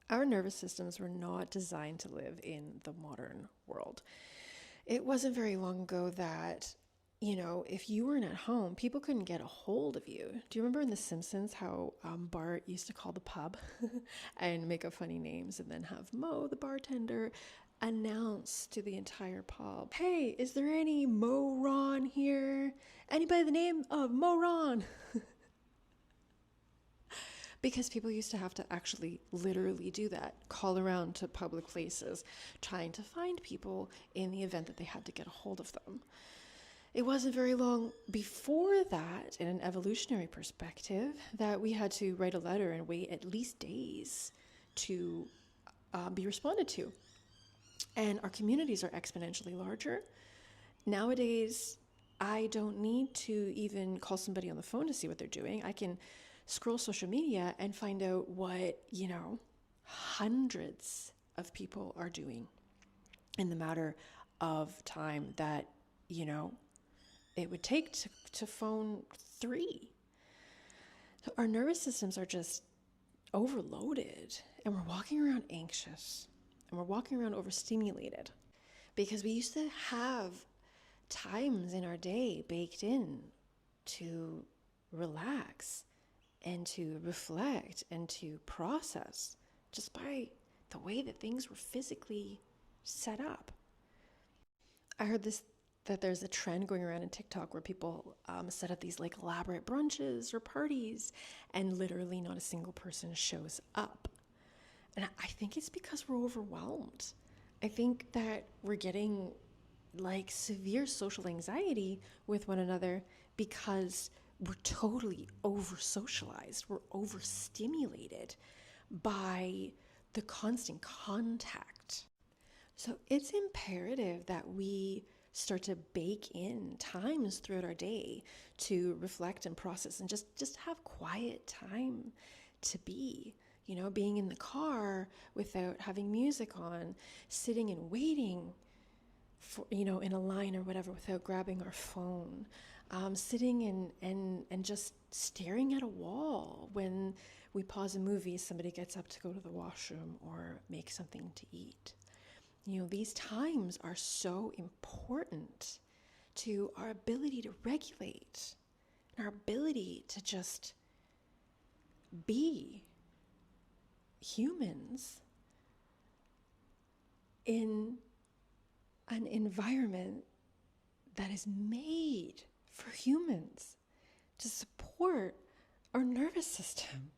Our nervous systems were not designed to live in the modern world. It wasn't very long ago that, if you weren't at home, people couldn't get a hold of you. Do you remember in The Simpsons how Bart used to call the pub and make up funny names and then have Mo, the bartender, announce to the entire pub, "Hey, is there any Mo Ron here? Anybody the name of Mo Ron?" Because people used to have to actually literally do that, call around to public places, trying to find people in the event that they had to get a hold of them. It wasn't very long before that, in an evolutionary perspective, that we had to write a letter and wait at least days to be responded to. And our communities are exponentially larger. Nowadays, I don't need to even call somebody on the phone to see what they're doing. I can scroll social media and find out what, hundreds of people are doing in the matter of time that, it would take to phone three. So our nervous systems are just overloaded, and we're walking around anxious, and we're walking around overstimulated because we used to have times in our day baked in to relax and to reflect and to process just by the way that things were physically set up. I heard that there's a trend going around in TikTok where people set up these like elaborate brunches or parties and literally not a single person shows up. And I think it's because we're overwhelmed. I think that we're getting like severe social anxiety with one another because we're totally over socialized. We're overstimulated by the constant contact. So it's imperative that we start to bake in times throughout our day to reflect and process and just have quiet time to be. Being in the car without having music on, sitting and waiting for, in a line or whatever without grabbing our phone, sitting and just staring at a wall when we pause a movie, somebody gets up to go to the washroom or make something to eat. These times are so important to our ability to regulate and our ability to just be humans in an environment that is made for humans to support our nervous system.